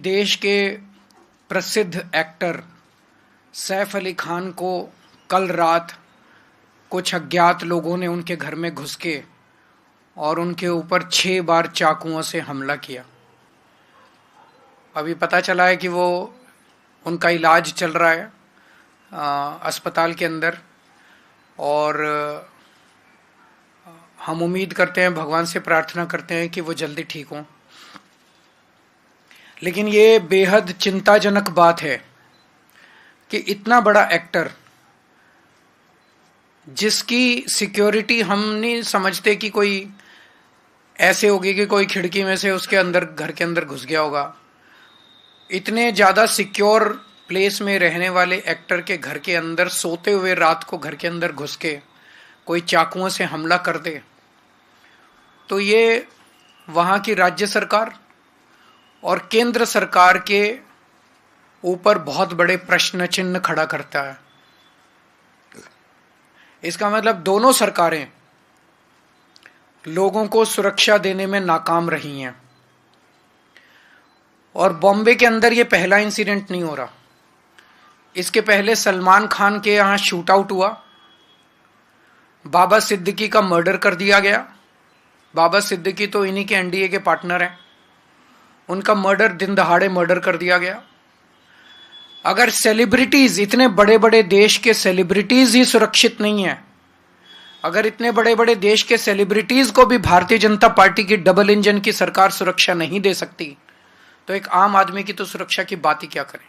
देश के प्रसिद्ध एक्टर सैफ अली खान को कल रात कुछ अज्ञात लोगों ने उनके घर में घुस के और उनके ऊपर 6 बार चाकुओं से हमला किया। अभी पता चला है कि वो उनका इलाज चल रहा है अस्पताल के अंदर, और हम उम्मीद करते हैं, भगवान से प्रार्थना करते हैं कि वो जल्दी ठीक हों। लेकिन ये बेहद चिंताजनक बात है कि इतना बड़ा एक्टर जिसकी सिक्योरिटी हम नहीं समझते कि कोई ऐसे होगी कि कोई खिड़की में से उसके अंदर, घर के अंदर घुस गया होगा, इतने ज़्यादा सिक्योर प्लेस में रहने वाले एक्टर के घर के अंदर सोते हुए रात को घर के अंदर घुस के कोई चाकुओं से हमला कर दे, तो ये वहाँ की राज्य सरकार और केंद्र सरकार के ऊपर बहुत बड़े प्रश्न चिन्ह खड़ा करता है। इसका मतलब दोनों सरकारें लोगों को सुरक्षा देने में नाकाम रही हैं। और बॉम्बे के अंदर ये पहला इंसिडेंट नहीं हो रहा। इसके पहले सलमान खान के यहाँ शूट आउट हुआ, बाबा सिद्दीकी का मर्डर कर दिया गया। बाबा सिद्दीकी तो इन्हीं के एनडीए के पार्टनर हैं, उनका मर्डर दिन दहाड़े मर्डर कर दिया गया। अगर सेलिब्रिटीज, इतने बड़े बड़े देश के सेलिब्रिटीज ही सुरक्षित नहीं है, अगर इतने बड़े बड़े देश के सेलिब्रिटीज को भी भारतीय जनता पार्टी की डबल इंजन की सरकार सुरक्षा नहीं दे सकती, तो एक आम आदमी की तो सुरक्षा की बात ही क्या करें।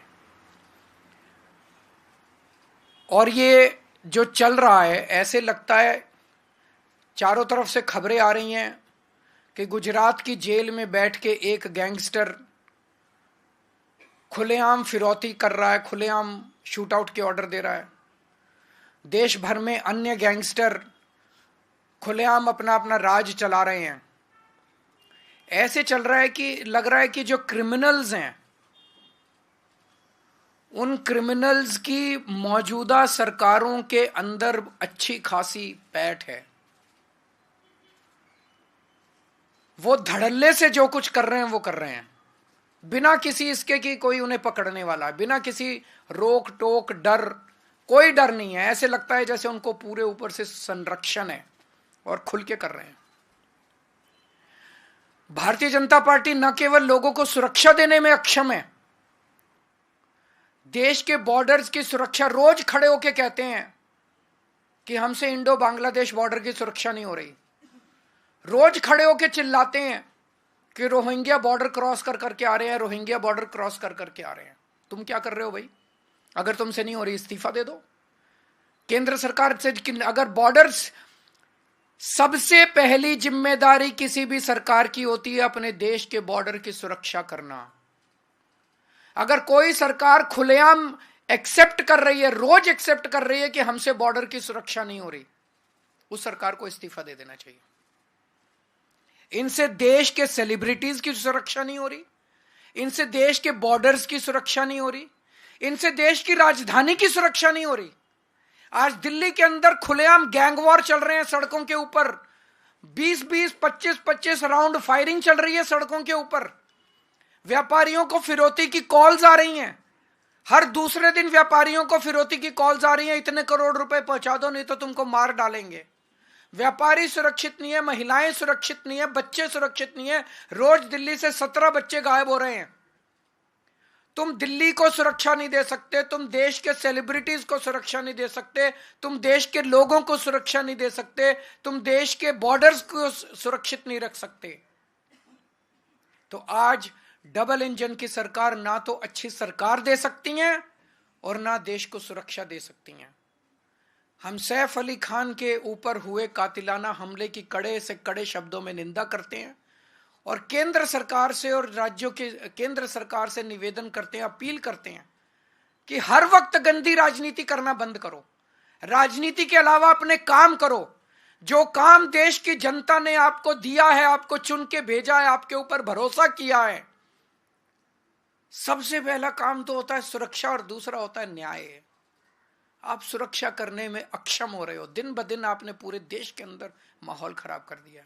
और ये जो चल रहा है, ऐसे लगता है चारों तरफ से खबरें आ रही हैं कि गुजरात की जेल में बैठ के एक गैंगस्टर खुलेआम फिरौती कर रहा है, खुलेआम शूट आउट के ऑर्डर दे रहा है। देश भर में अन्य गैंगस्टर खुलेआम अपना अपना राज चला रहे हैं। ऐसे चल रहा है कि लग रहा है कि जो क्रिमिनल्स हैं, उन क्रिमिनल्स की मौजूदा सरकारों के अंदर अच्छी खासी पैठ है। वो धड़ल्ले से जो कुछ कर रहे हैं वो कर रहे हैं, बिना किसी इसके कि कोई उन्हें पकड़ने वाला है, बिना किसी रोक टोक डर, कोई डर नहीं है। ऐसे लगता है जैसे उनको पूरे ऊपर से संरक्षण है और खुल के कर रहे हैं। भारतीय जनता पार्टी न केवल लोगों को सुरक्षा देने में अक्षम है, देश के बॉर्डर्स की सुरक्षा, रोज खड़े होके कहते हैं कि हमसे इंडो बांग्लादेश बॉर्डर की सुरक्षा नहीं हो रही। रोज खड़े होके चिल्लाते हैं कि रोहिंग्या बॉर्डर क्रॉस कर करके आ रहे हैं, रोहिंग्या बॉर्डर क्रॉस कर करके आ रहे हैं। तुम क्या कर रहे हो भाई? अगर तुमसे नहीं हो रही, इस्तीफा दे दो केंद्र सरकार से। अगर बॉर्डर्स, सबसे पहली जिम्मेदारी किसी भी सरकार की होती है अपने देश के बॉर्डर की सुरक्षा करना। अगर कोई सरकार खुलेआम एक्सेप्ट कर रही है, रोज एक्सेप्ट कर रही है कि हमसे बॉर्डर की सुरक्षा नहीं हो रही, उस सरकार को इस्तीफा दे देना चाहिए। इनसे देश के सेलिब्रिटीज की सुरक्षा नहीं हो रही, इनसे देश के बॉर्डर्स की सुरक्षा नहीं हो रही, इनसे देश की राजधानी की सुरक्षा नहीं हो रही। आज दिल्ली के अंदर खुलेआम गैंग वॉर चल रहे हैं सड़कों के ऊपर, 20-20, 25-25 राउंड फायरिंग चल रही है सड़कों के ऊपर। व्यापारियों को फिरौती की कॉल्स आ रही हैं, हर दूसरे दिन व्यापारियों को फिरौती की कॉल्स आ रही हैं, इतने करोड़ रुपए पहुंचा दो नहीं तो तुमको मार डालेंगे। व्यापारी सुरक्षित नहीं है, महिलाएं सुरक्षित नहीं है, बच्चे सुरक्षित नहीं है। रोज दिल्ली से 17 बच्चे गायब हो रहे हैं। तुम दिल्ली को सुरक्षा नहीं दे सकते, तुम देश के सेलिब्रिटीज को सुरक्षा नहीं दे सकते, तुम देश के लोगों को सुरक्षा नहीं दे सकते, तुम देश के बॉर्डर्स को सुरक्षित नहीं रख सकते। तो आज डबल इंजन की सरकार ना तो अच्छी सरकार दे सकती हैं और ना देश को सुरक्षा दे सकती हैं। हम सैफ अली खान के ऊपर हुए कातिलाना हमले की कड़े से कड़े शब्दों में निंदा करते हैं और केंद्र सरकार से और राज्यों के केंद्र सरकार से निवेदन करते हैं, अपील करते हैं कि हर वक्त गंदी राजनीति करना बंद करो। राजनीति के अलावा अपने काम करो। जो काम देश की जनता ने आपको दिया है, आपको चुन के भेजा है, आपके ऊपर भरोसा किया है, सबसे पहला काम तो होता है सुरक्षा और दूसरा होता है न्याय। आप सुरक्षा करने में अक्षम हो रहे हो। दिन ब दिन आपने पूरे देश के अंदर माहौल खराब कर दिया।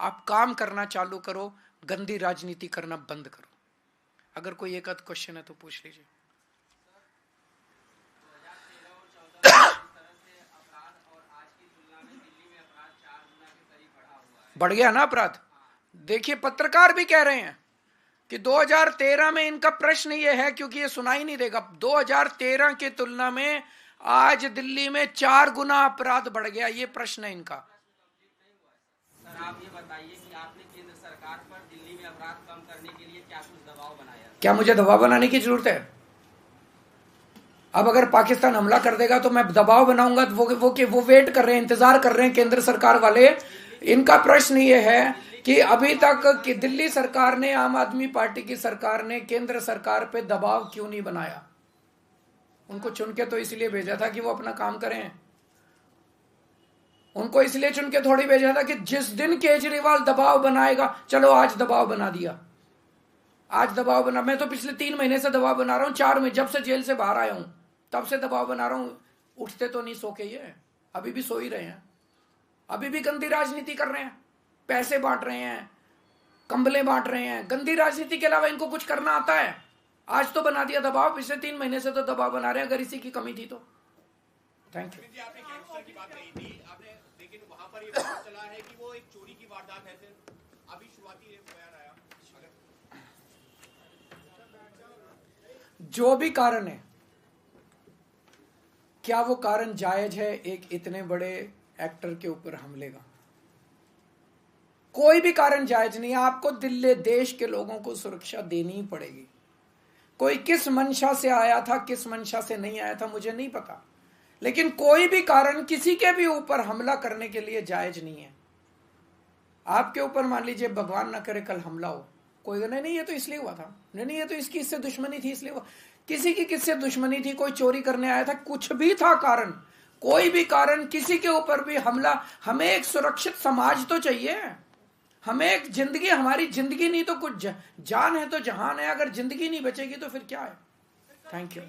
आप काम करना चालू करो, गंदी राजनीति करना बंद करो। अगर कोई एक आध क्वेश्चन है तो पूछ लीजिए। बढ़ गया ना अपराध। देखिए पत्रकार भी कह रहे हैं कि 2013 में इनका प्रश्न ये है, क्योंकि ये सुनाई नहीं देगा, 2013 की तुलना में आज दिल्ली में 4 गुना अपराध बढ़ गया, ये प्रश्न है इनका। सर आप ये बताइए कि आपने केंद्र सरकार पर दिल्ली में अपराध कम करने के लिए क्या कुछ दबाव बनाया? क्या मुझे दबाव बनाने की जरूरत है? अब अगर पाकिस्तान हमला कर देगा तो मैं दबाव बनाऊंगा, तो वो वेट कर रहे हैं, इंतजार कर रहे हैं केंद्र सरकार वाले। इनका प्रश्न ये है कि अभी तक कि दिल्ली सरकार ने, आम आदमी पार्टी की सरकार ने केंद्र सरकार पे दबाव क्यों नहीं बनाया? उनको चुन के तो इसलिए भेजा था कि वो अपना काम करें। उनको इसलिए चुन के थोड़ी भेजा था कि जिस दिन केजरीवाल दबाव बनाएगा, चलो आज दबाव बना दिया, आज दबाव बना। मैं तो पिछले 3 महीने से दबाव बना रहा हूं, 4 में जब से जेल से बाहर आया हूं तब से दबाव बना रहा हूं। उठते तो नहीं सो के, ये अभी भी सो ही रहे हैं, अभी भी गंदी राजनीति कर रहे हैं, पैसे बांट रहे हैं, कंबले बांट रहे हैं। गंदी राजनीति के अलावा इनको कुछ करना आता है? आज तो बना दिया दबाव, पिछले 3 महीने से तो दबाव बना रहे हैं, अगर इसी की कमी थी तो। Thank you. आपने गैंगस्टर की बात कही थी, आपने, लेकिन वहां पर ये पता चला है कि वो एक चोरी की वारदात है। अभी शुरुआती बयान आया, जो भी कारण है, क्या वो कारण जायज है एक इतने बड़े एक्टर के ऊपर हमले का? कोई भी कारण जायज नहीं है। आपको दिल्ली देश के लोगों को सुरक्षा देनी ही पड़ेगी। कोई किस मंशा से आया था, किस मंशा से नहीं आया था, मुझे नहीं पता, लेकिन कोई भी कारण किसी के भी ऊपर हमला करने के लिए जायज नहीं है। आपके ऊपर मान लीजिए भगवान ना करे कल हमला हो, कोई नहीं ये तो इसलिए हुआ था, नहीं ये तो इसकी इससे दुश्मनी थी इसलिए हुआ। किसी की किससे दुश्मनी थी? कोई चोरी करने आया था, कुछ भी था कारण, कोई भी कारण, किसी के ऊपर भी हमला। हमें एक सुरक्षित समाज तो चाहिए, हमें एक जिंदगी, हमारी जिंदगी नहीं तो कुछ जान है तो जहान है, अगर जिंदगी नहीं बचेगी तो फिर क्या है? Thank you.